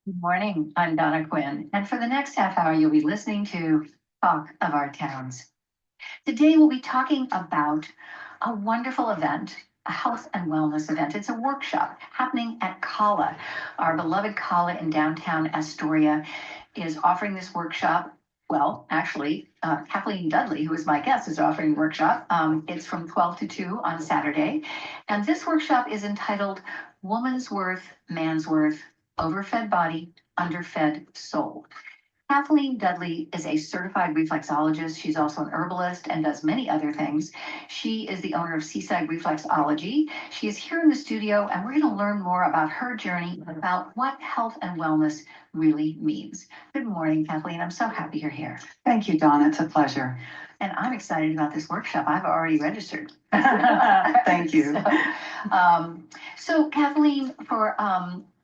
Good morning. I'm Donna Quinn, and for the next half hour, you'll be listening to Talk of Our Towns. Today, we'll be talking about a wonderful event, a health and wellness event. It's a workshop happening at Kala. Our beloved Kala in downtown Astoria is offering this workshop. Well, actually, Kathleen Dudley, who is my guest, is offering a workshop. It's from 12 to 2 on Saturday. And this workshop is entitled Woman's Worth, Man's Worth, Overfed Body, Underfed Soul. Kathleen Dudley is a certified reflexologist. She's also an herbalist and does many other things. She is the owner of Seaside Reflexology. She is here in the studio, and we're going to learn more about her journey, about what health and wellness really means. Good morning, Kathleen. I'm so happy you're here. Thank you, Donna. It's a pleasure. And I'm excited about this workshop. I've already registered. Thank you. So Kathleen, for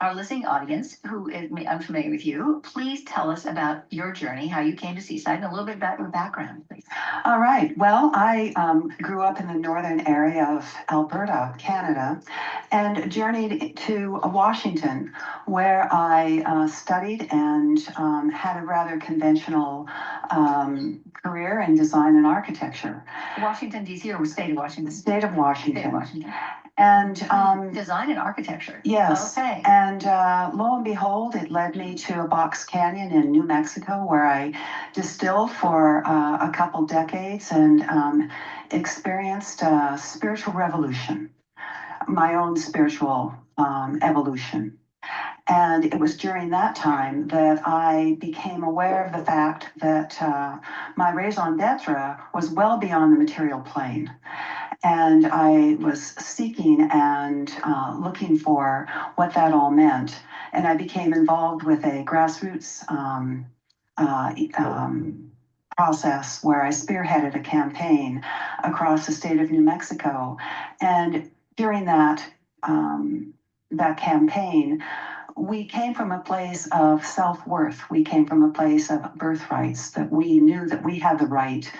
our listening audience who is unfamiliar with you, please tell us about your journey, how you came to Seaside, and a little bit about your background, please. All right. Well, I grew up in the northern area of Alberta, Canada, and journeyed to Washington, where I studied and had a rather conventional career in design and architecture. Washington, D.C., or state of Washington? State of Washington. State of Washington. And design and architecture. Yes. Okay. And lo and behold, it led me to a box canyon in New Mexico, where I distilled for a couple decades and experienced a spiritual revolution, my own spiritual evolution. And it was during that time that I became aware of the fact that my raison d'etre was well beyond the material plane. And I was seeking and looking for what that all meant. And I became involved with a grassroots process where I spearheaded a campaign across the state of New Mexico. And during that campaign, we came from a place of self-worth. We came from a place of birthrights, that we knew that we had the right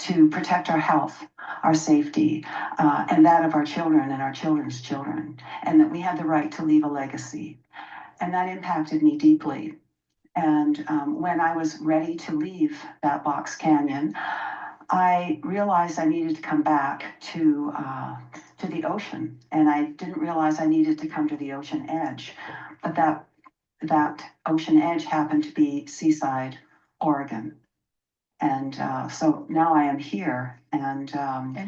to protect our health, our safety, and that of our children and our children's children, and that we had the right to leave a legacy. And that impacted me deeply. And when I was ready to leave that box canyon, I realized I needed to come back to the ocean, and I didn't realize I needed to come to the ocean edge, but that ocean edge happened to be Seaside, Oregon. And so now I am here, and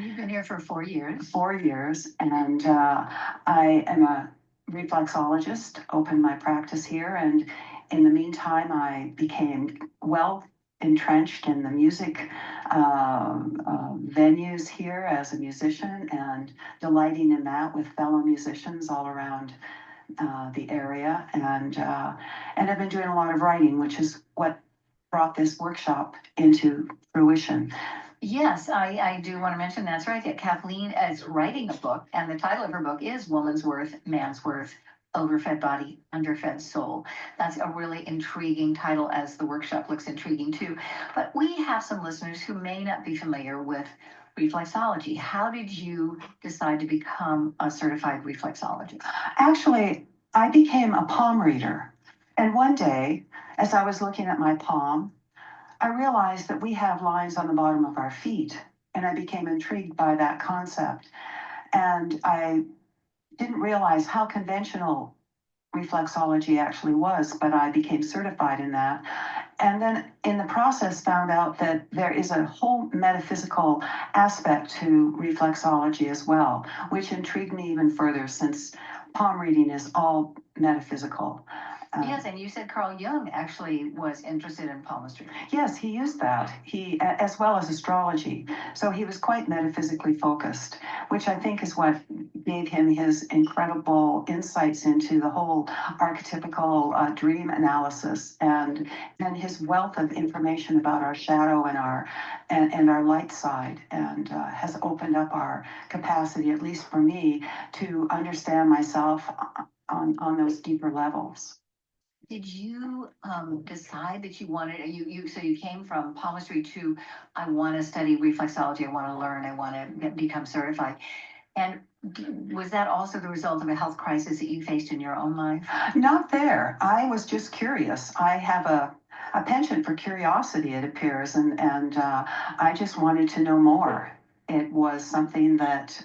you've been here for 4 years. 4 years, and I am a reflexologist, opened my practice here, and in the meantime, I became well entrenched in the music venues here as a musician, and delighting in that with fellow musicians all around the area, and I've been doing a lot of writing, which is what brought this workshop into fruition. Yes, I do want to mention that's right, that Kathleen is writing a book, and the title of her book is Woman's Worth, Man's Worth, Overfed Body, Underfed Soul. That's a really intriguing title, as the workshop looks intriguing too. But we have some listeners who may not be familiar with reflexology. How did you decide to become a certified reflexologist? Actually, I became a palm reader. And one day, as I was looking at my palm, I realized that we have lines on the bottom of our feet. And I became intrigued by that concept. And I didn't realize how conventional reflexology actually was, but I became certified in that. And then in the process found out that there is a whole metaphysical aspect to reflexology as well, which intrigued me even further, since palm reading is all metaphysical. Yes, and you said Carl Jung actually was interested in palmistry. Yes, he used that, as well as astrology. So he was quite metaphysically focused, which I think is what gave him his incredible insights into the whole archetypical dream analysis, and his wealth of information about our shadow and our light side, and has opened up our capacity, at least for me, to understand myself on those deeper levels. Did you decide that you wanted, so you came from palmistry to, I want to study reflexology, I want to learn, I want to become certified. And was that also the result of a health crisis that you faced in your own life? Not there. I was just curious. I have a penchant for curiosity, it appears, and I just wanted to know more. It was something that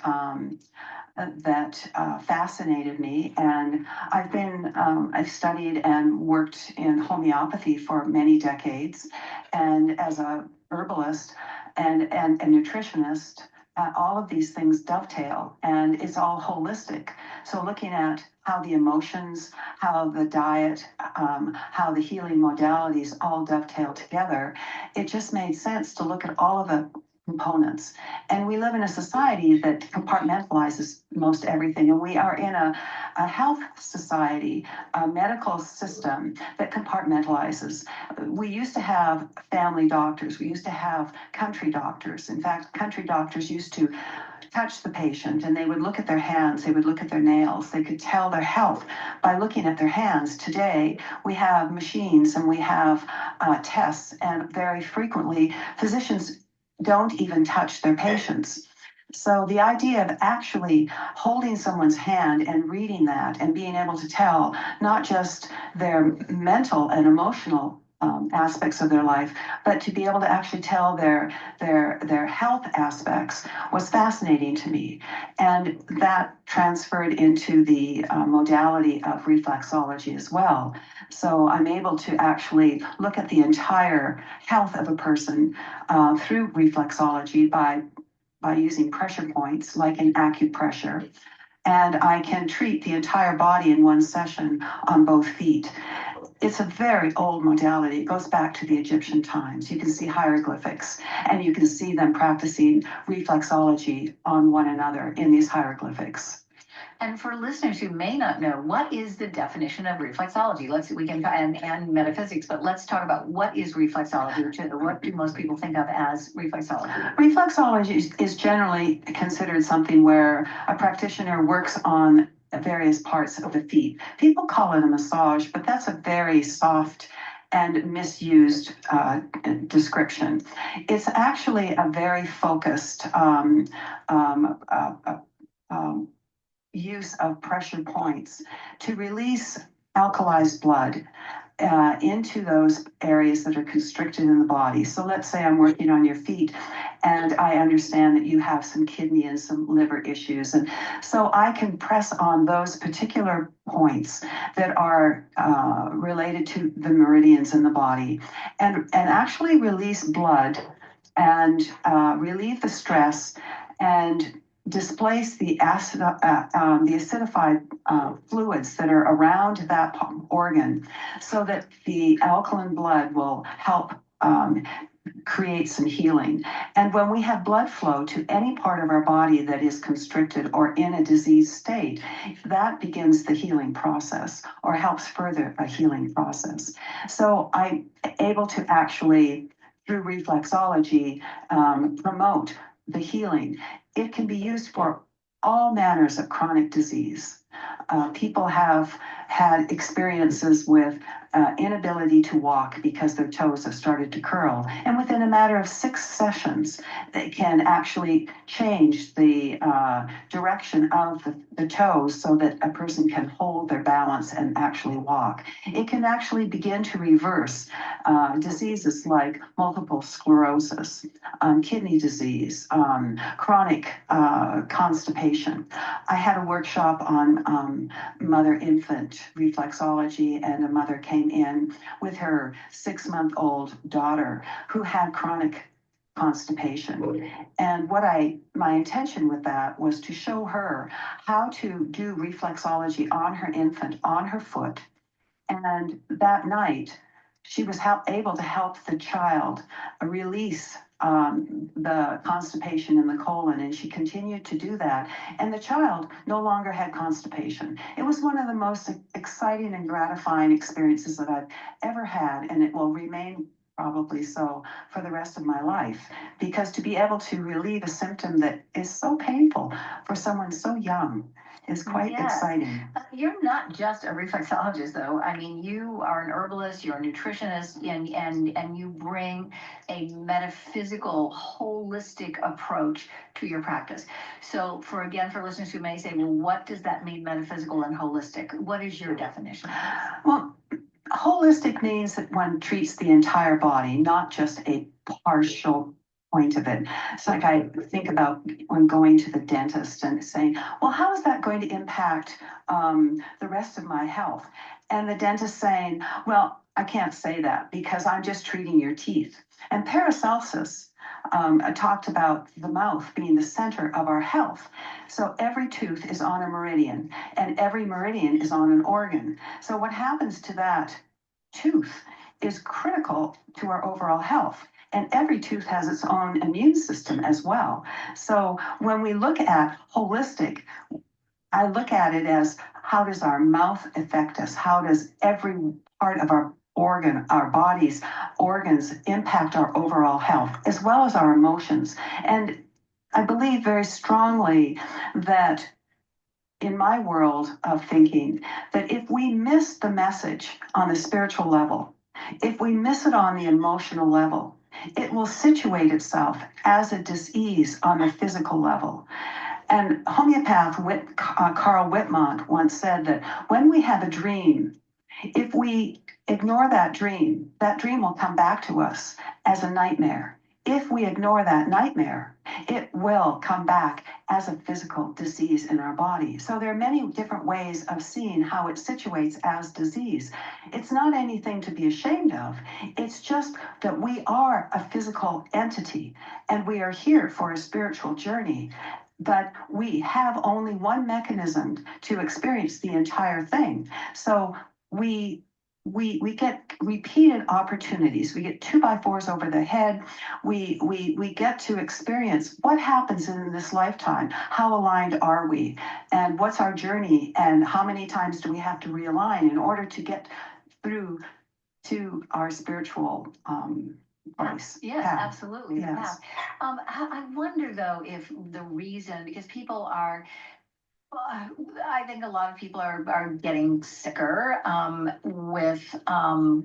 fascinated me, and I've studied and worked in homeopathy for many decades, and as a herbalist and a nutritionist. All of these things dovetail, and it's all holistic. So looking at how the emotions, how the diet, how the healing modalities all dovetail together, it just made sense to look at all of the components. And we live in a society that compartmentalizes most everything. And we are in a health society, a medical system that compartmentalizes. We used to have family doctors. We used to have country doctors. In fact, country doctors used to touch the patient and they would look at their hands, they would look at their nails, they could tell their health by looking at their hands. Today, we have machines and we have tests, and very frequently physicians don't even touch their patients. So the idea of actually holding someone's hand and reading that and being able to tell not just their mental and emotional aspects of their life, but to be able to actually tell their health aspects was fascinating to me. And that transferred into the modality of reflexology as well. So I'm able to actually look at the entire health of a person through reflexology by using pressure points like an acupressure. And I can treat the entire body in one session on both feet. It's a very old modality. It goes back to the Egyptian times. You can see hieroglyphics, and you can see them practicing reflexology on one another in these hieroglyphics. And for listeners who may not know, what is the definition of reflexology? And metaphysics, but let's talk about what is reflexology. What do most people think of as reflexology? Reflexology is generally considered something where a practitioner works on various parts of the feet. People call it a massage, but that's a very soft and misused description. It's actually a very focused use of pressure points to release alkalized blood into those areas that are constricted in the body. So let's say I'm working on your feet and I understand that you have some kidney and some liver issues. And so I can press on those particular points that are related to the meridians in the body and actually release blood and relieve the stress and displace the acidified fluids that are around that organ so that the alkaline blood will help create some healing. And when we have blood flow to any part of our body that is constricted or in a disease state, that begins the healing process or helps further a healing process. So I'm able to actually, through reflexology, promote the healing. It can be used for all manners of chronic disease. People have had experiences with inability to walk because their toes have started to curl. And within a matter of 6 sessions, they can actually change the direction of the toes so that a person can hold their balance and actually walk. It can actually begin to reverse diseases like multiple sclerosis, kidney disease, chronic constipation. I had a workshop on mother-infant reflexology, and a mother came in with her 6-month-old daughter who had chronic constipation. And my intention with that was to show her how to do reflexology on her infant, on her foot. And that night, she was able to help the child release the constipation in the colon, and she continued to do that. And the child no longer had constipation. It was one of the most exciting and gratifying experiences that I've ever had, and it will remain probably so, for the rest of my life. Because to be able to relieve a symptom that is so painful for someone so young is quite Yes. exciting. You're not just a reflexologist, though. I mean, you are an herbalist, you're a nutritionist, and you bring a metaphysical, holistic approach to your practice. So, for listeners who may say, well, what does that mean, metaphysical and holistic? What is your definition of this? Well, holistic means that one treats the entire body, not just a partial point of it. It's like I think about when going to the dentist and saying, well, how is that going to impact the rest of my health? And the dentist saying, well, I can't say that because I'm just treating your teeth. And Paracelsus talked about the mouth being the center of our health. So every tooth is on a meridian, and every meridian is on an organ. So what happens to that tooth is critical to our overall health. And every tooth has its own immune system as well. So when we look at holistic, I look at it as, how does our mouth affect us? How does every part of our our body's organs impact our overall health, as well as our emotions? And I believe very strongly that in my world of thinking, that if we miss the message on the spiritual level, if we miss it on the emotional level, it will situate itself as a disease on the physical level. And homeopath Carl Whitmont once said that when we have a dream, if we ignore that dream will come back to us as a nightmare. If we ignore that nightmare, it will come back as a physical disease in our body. So there are many different ways of seeing how it situates as disease. It's not anything to be ashamed of. It's just that we are a physical entity and we are here for a spiritual journey. But we have only one mechanism to experience the entire thing. So we get repeated opportunities. We get 2x4s over the head. We get to experience what happens in this lifetime. How aligned are we? And what's our journey? And how many times do we have to realign in order to get through to our spiritual place? Yes, path. absolutely. Yes. I wonder though if the reason, because people are, I think a lot of people are getting sicker with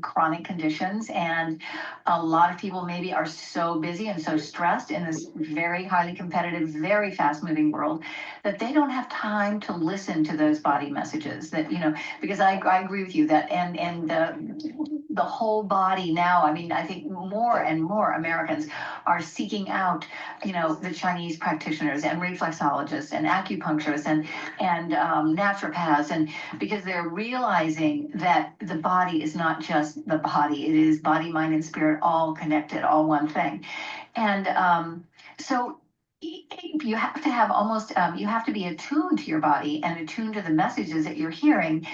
chronic conditions, and a lot of people maybe are so busy and so stressed in this very highly competitive, very fast moving world that they don't have time to listen to those body messages. That, you know, because I agree with you that and the whole body now. I mean, I think more and more Americans are seeking out, you know, the Chinese practitioners and reflexologists and acupuncturists and naturopaths, and because they're realizing that the body is not just the body, it is body, mind, and spirit all connected, all one thing. And so you have to have almost, you have to be attuned to your body and attuned to the messages that you're hearing,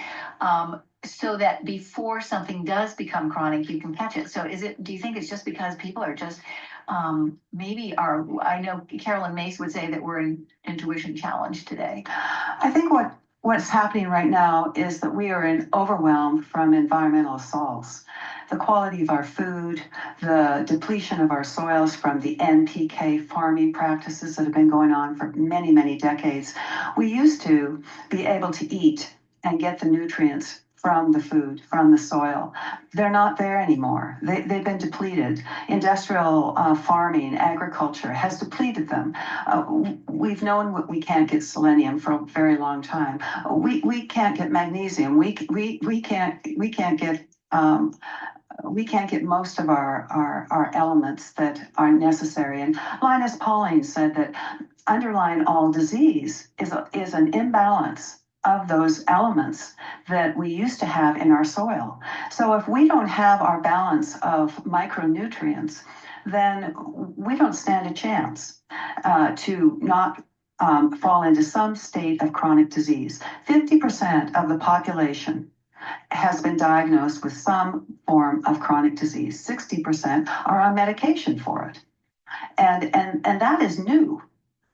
so that before something does become chronic, you can catch it. So do you think it's just because people are just, I know Carolyn Mace would say that we're in intuition challenge today. I think what's happening right now is that we are overwhelmed from environmental assaults. The quality of our food, the depletion of our soils from the NPK farming practices that have been going on for many, many decades. We used to be able to eat and get the nutrients from the food, from the soil. They're not there anymore. They've been depleted. Industrial farming, agriculture has depleted them. We've known we can't get selenium for a very long time. We can't get magnesium. We can't get most of our elements that are necessary. And Linus Pauling said that underlying all disease is an imbalance of those elements that we used to have in our soil. So if we don't have our balance of micronutrients, then we don't stand a chance to not fall into some state of chronic disease. 50% of the population has been diagnosed with some form of chronic disease. 60% are on medication for it. And that is new.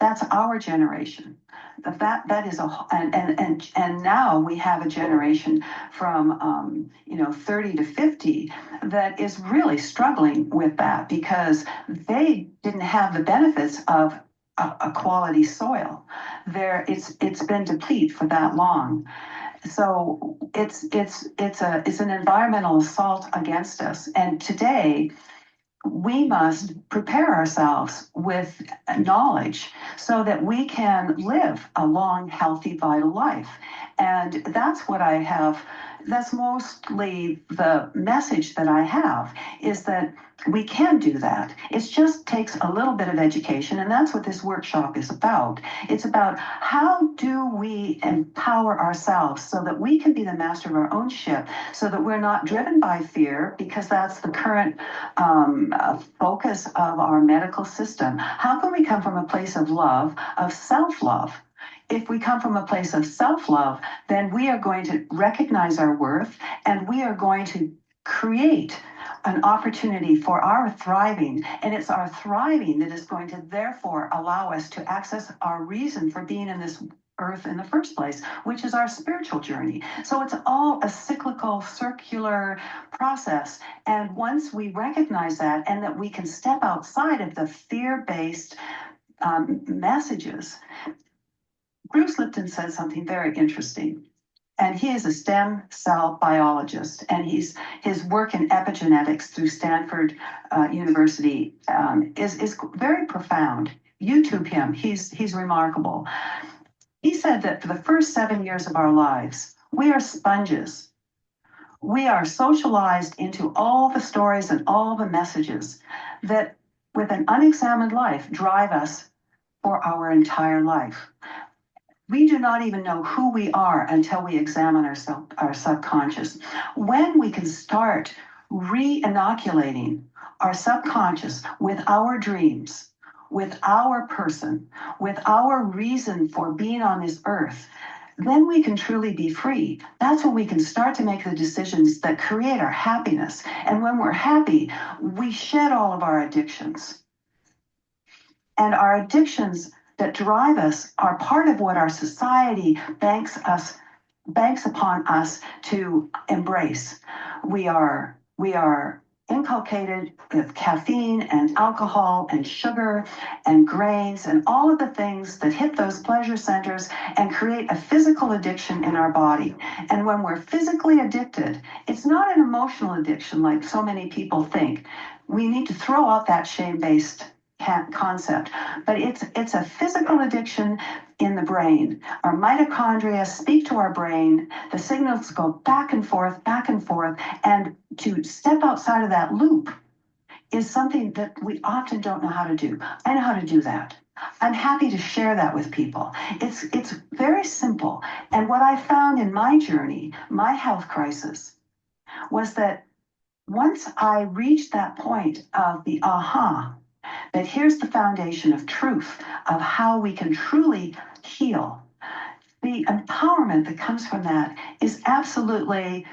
That's our generation. that is and now we have a generation from 30 to 50 that is really struggling with that because they didn't have the benefits of a quality soil. It's been depleted for that long. So it's an environmental assault against us. And today we must prepare ourselves with knowledge so that we can live a long, healthy, vital life. And that's what I have. That's mostly the message that I have, is that we can do that. It just takes a little bit of education, and that's what this workshop is about. It's about how do we empower ourselves so that we can be the master of our own ship, so that we're not driven by fear, because that's the current focus of our medical system. How can we come from a place of love, of self-love? If we come from a place of self-love, then we are going to recognize our worth, and we are going to create an opportunity for our thriving. And it's our thriving that is going to therefore allow us to access our reason for being in this earth in the first place, which is our spiritual journey. So it's all a cyclical, circular process. And once we recognize that, and that we can step outside of the fear-based messages. Bruce Lipton said something very interesting, and he is a stem cell biologist, and his work in epigenetics through Stanford University is very profound. YouTube him; he's remarkable. He said that for the first 7 years of our lives, we are sponges. We are socialized into all the stories and all the messages that, with an unexamined life, drive us for our entire life. We do not even know who we are until we examine our subconscious. When we can start re-inoculating our subconscious with our dreams, with our person, with our reason for being on this earth, then we can truly be free. That's when we can start to make the decisions that create our happiness. And when we're happy, we shed all of our addictions. And our addictions that drive us are part of what our society banks upon us to embrace. We are inculcated with caffeine and alcohol and sugar and grains and all of the things that hit those pleasure centers and create a physical addiction in our body. And when we're physically addicted, it's not an emotional addiction like so many people think. We need to throw out that shame-based concept, but it's a physical addiction in the brain. Our mitochondria speak to our brain, the signals go back and forth, and to step outside of that loop is something that we often don't know how to do. I know how to do that. I'm happy to share that with people. It's very simple. And what I found in my journey, my health crisis, was that once I reached that point of the aha, that here's the foundation of truth, of how we can truly heal. The empowerment that comes from that is absolutely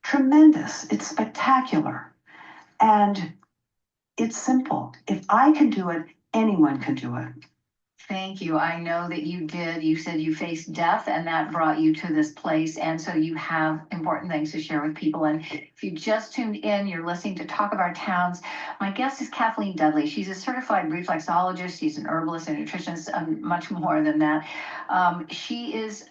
tremendous. It's spectacular. And it's simple. If I can do it, anyone can do it. Thank you. I know that you did. You said you faced death, and that brought you to this place. And so you have important things to share with people. And if you just tuned in, you're listening to Talk of Our Towns. My guest is Kathleen Dudley. She's a certified reflexologist. She's an herbalist and nutritionist, and much more than that. She is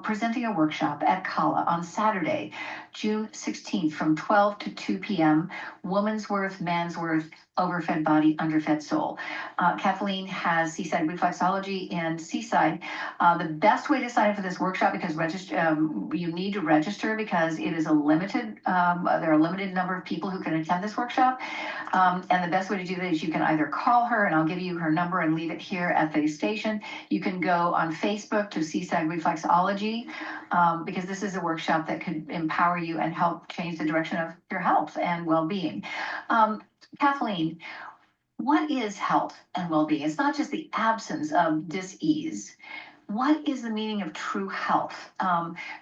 presenting a workshop at Kala on Saturday, June 16th from 12 to 2 p.m. Woman's Worth, Man's Worth, Overfed Body, Underfed Soul. Kathleen has Seaside Reflexology in Seaside. The best way to sign up for this workshop, because you need to register because it is a limited, there are a limited number of people who can attend this workshop. And the best way to do that is you can either call her, and I'll give you her number and leave it here at the station. You can go on Facebook to Seaside Reflexology, because this is a workshop that could empower you and help change the direction of your health and well-being. Kathleen, what is health and well-being? It's not just the absence of dis-ease. What is the meaning of true health?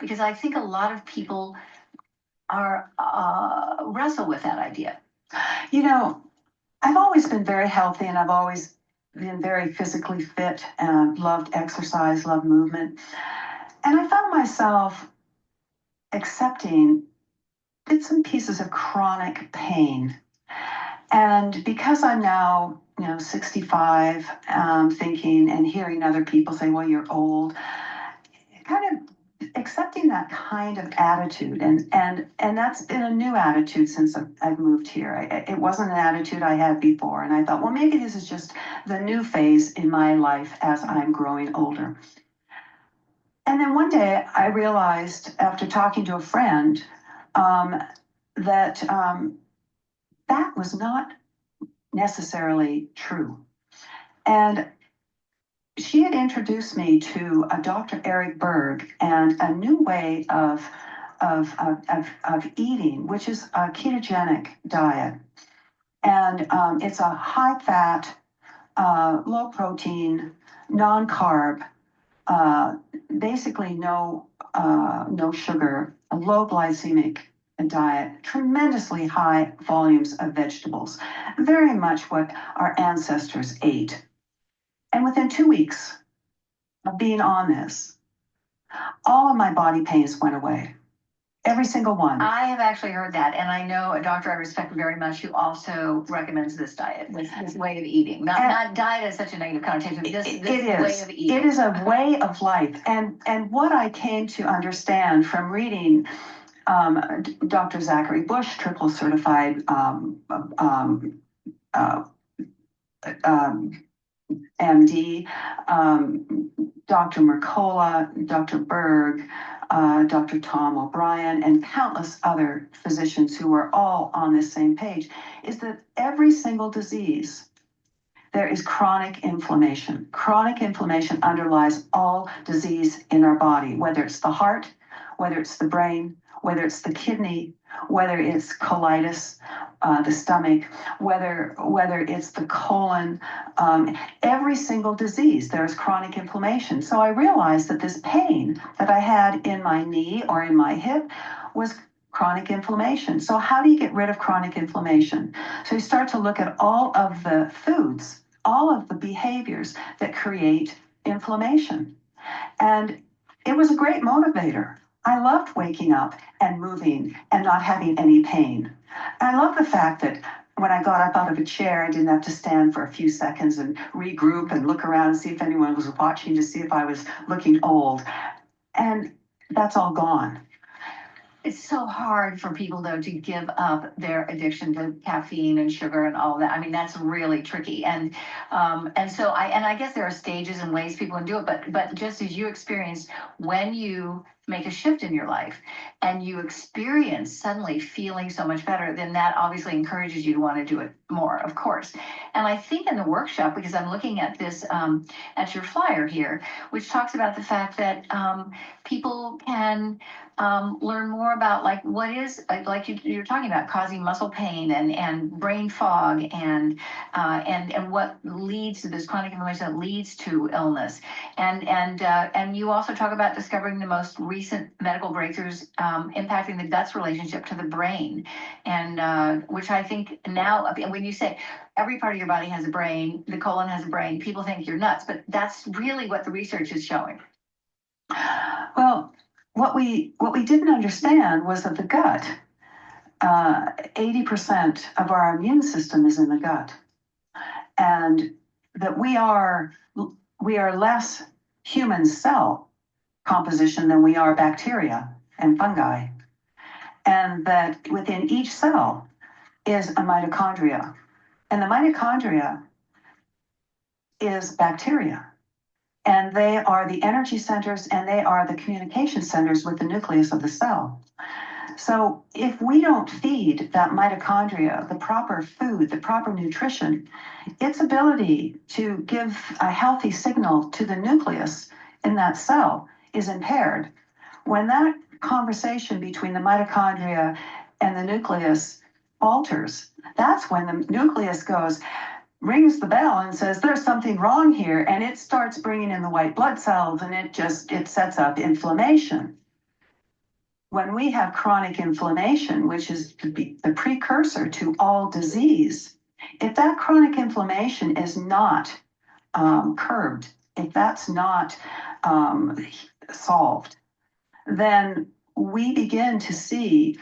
Because I think a lot of people are wrestle with that idea. You know, I've always been very healthy, and I've always been very physically fit and loved exercise, loved movement. And I found myself accepting bits and pieces of chronic pain. And because I'm now, 65, thinking and hearing other people say, well, you're old, kind of accepting that kind of attitude. And that's been a new attitude since I've moved here. It wasn't an attitude I had before. And I thought, well, maybe this is just the new phase in my life as I'm growing older. And then one day I realized, after talking to a friend, that that was not necessarily true. And she had introduced me to a Dr. Eric Berg and a new way of eating, which is a ketogenic diet. And it's a high fat, low protein, non-carb, basically no sugar, a low glycemic diet, tremendously high volumes of vegetables, very much what our ancestors ate. And within 2 weeks of being on this, all of my body pains went away. Every single one. I have actually heard that, and I know a doctor I respect very much who also recommends this diet, this way of eating. Not diet as such a negative connotation, but this way of eating. It is a way of life. And what I came to understand from reading Dr. Zachary Bush, triple certified MD, Dr. Mercola, Dr. Berg, Dr. Tom O'Brien, and countless other physicians who are all on this same page, is that every single disease, there is chronic inflammation. Chronic inflammation underlies all disease in our body, whether it's the heart, whether it's the brain, whether it's the kidney, whether it's colitis, the stomach, whether it's the colon, every single disease, there's chronic inflammation. So I realized that this pain that I had in my knee or in my hip was chronic inflammation. So how do you get rid of chronic inflammation? So you start to look at all of the foods, all of the behaviors that create inflammation. And it was a great motivator. I loved waking up and moving and not having any pain. I love the fact that when I got up out of a chair, I didn't have to stand for a few seconds and regroup and look around and see if anyone was watching to see if I was looking old. And that's all gone. It's so hard for people, though, to give up their addiction to caffeine and sugar and all that. I mean, that's really tricky. And so I guess there are stages and ways people can do it. But just as you experienced, when you make a shift in your life and you experience suddenly feeling so much better, then that obviously encourages you to want to do it more, of course. And I think in the workshop, because I'm looking at this, at your flyer here, which talks about the fact that people can learn more about like what is like you're talking about causing muscle pain and brain fog and what leads to this chronic inflammation that leads to illness. And you also talk about discovering the most recent medical breakthroughs impacting the gut's relationship to the brain, and which I think now, when you say every part of your body has a brain, the colon has a brain, people think you're nuts, but that's really what the research is showing. Well, what we didn't understand was that the gut, 80% of our immune system is in the gut, and that we are less human cell composition than we are bacteria and fungi, and that within each cell is a mitochondria, and the mitochondria is bacteria. And they are the energy centers and they are the communication centers with the nucleus of the cell. So if we don't feed that mitochondria the proper food, the proper nutrition, its ability to give a healthy signal to the nucleus in that cell is impaired. When that conversation between the mitochondria and the nucleus alters, that's when the nucleus rings the bell and says there's something wrong here, and it starts bringing in the white blood cells, and it sets up inflammation. When we have chronic inflammation, which is the precursor to all disease, if that chronic inflammation is not curbed, if that's not solved, then we begin to see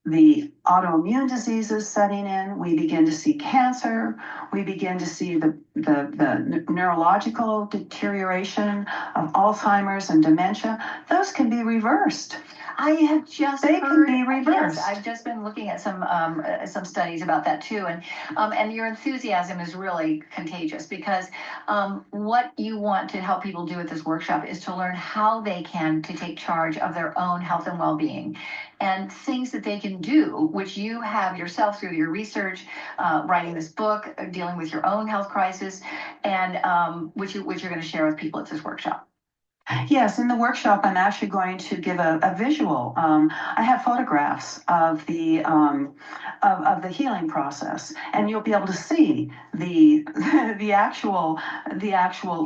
the autoimmune diseases setting in, we begin to see cancer, we begin to see the neurological deterioration of Alzheimer's and dementia. Those can be reversed. I have just They heard, can be reversed. Yes, I've just been looking at some studies about that too, and your enthusiasm is really contagious because what you want to help people do at this workshop is to learn how they can to take charge of their own health and well-being, and things that they can do, which you have yourself through your research, writing this book, dealing with your own health crisis, and which you're going to share with people at this workshop. Yes, in the workshop, I'm actually going to give a visual. I have photographs of the healing process, and you'll be able to see the the actual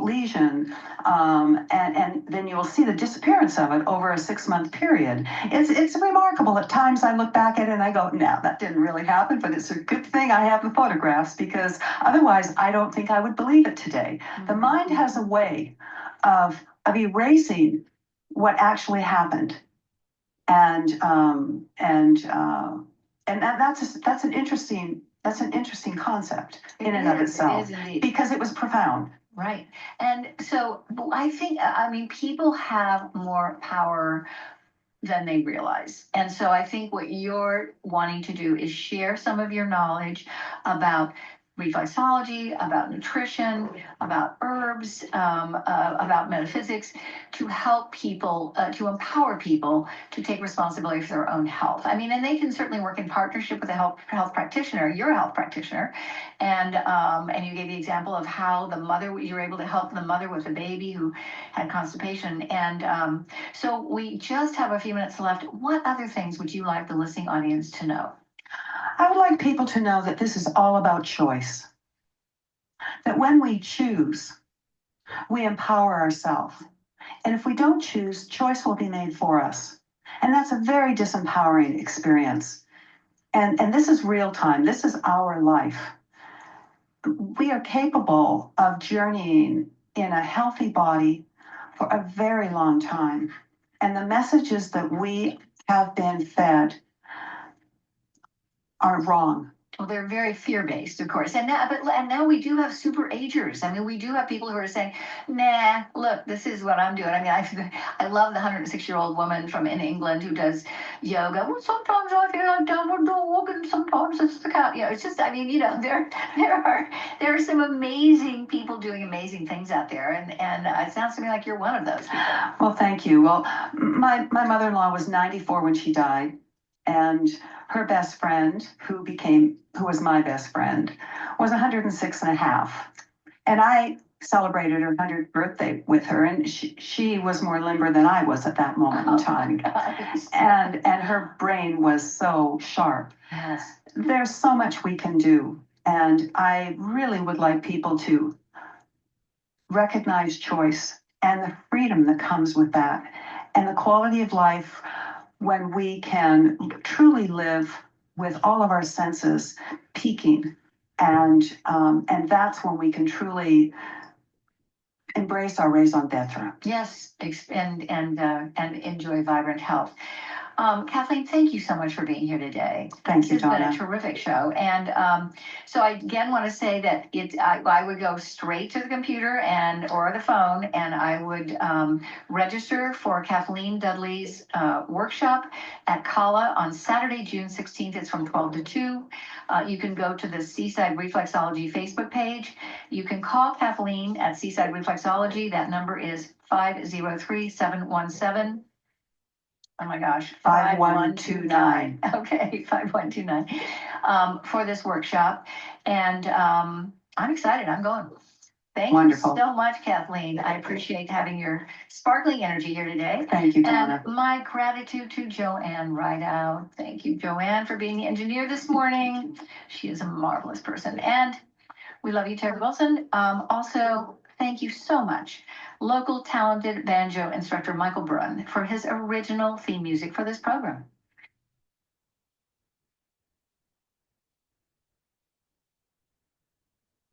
lesion, and then you will see the disappearance of it over a 6-month period. It's remarkable. At times, I look back at it and I go, "No, that didn't really happen." But it's a good thing I have the photographs, because otherwise, I don't think I would believe it today. The mind has a way of erasing what actually happened, and that's an interesting concept in and of itself, because it was profound. Right. And so I think, I mean, people have more power than they realize. And so I think what you're wanting to do is share some of your knowledge about reflexology, about nutrition, about herbs, about metaphysics, to help people, to empower people to take responsibility for their own health. I mean, and they can certainly work in partnership with a health practitioner. You're a health practitioner, and you gave the example of how the mother, you were able to help the mother with a baby who had constipation. And so we just have a few minutes left. What other things would you like the listening audience to know? I would like people to know that this is all about choice. That when we choose, we empower ourselves. And if we don't choose, choice will be made for us. And that's a very disempowering experience. And this is real time. This is our life. We are capable of journeying in a healthy body for a very long time. And the messages that we have been fed are wrong. Well, they're very fear-based, of course. And now we do have super agers. I mean, we do have people who are saying, "Nah, look, this is what I'm doing." I mean, I love the 106-year-old woman from in England who does yoga. Well, sometimes I feel like downward dog, and sometimes it's the cat. You know, it's just, I mean, you know, there are some amazing people doing amazing things out there, and it sounds to me like you're one of those people. Well, thank you. Well, my mother-in-law was 94 when she died, and her best friend, who was my best friend, was 106 and a half. And I celebrated her 100th birthday with her, and she was more limber than I was at that moment in time. And her brain was so sharp. Yes. There's so much we can do. And I really would like people to recognize choice and the freedom that comes with that, and the quality of life when we can truly live with all of our senses peaking, and that's when we can truly embrace our raison d'etre. Yes, and enjoy vibrant health. Kathleen, thank you so much for being here today. Thank you, Donna. It's been a terrific show. And so I again want to say that I would go straight to the computer or the phone, and I would register for Kathleen Dudley's workshop at Kala on Saturday, June 16th. It's from 12 to 2. You can go to the Seaside Reflexology Facebook page. You can call Kathleen at Seaside Reflexology. That number is 503-717. Oh my gosh. 5129. Okay, 5129 for this workshop. And I'm excited. I'm going. Thank Wonderful. you so much, Kathleen. I appreciate having your sparkling energy here today. Thank you, Donna. And my gratitude to Joanne Rideout. Thank you, Joanne, for being the engineer this morning. She is a marvelous person. And we love you, Terry Wilson. Also, thank you so much, local talented banjo instructor Michael Brunn, for his original theme music for this program.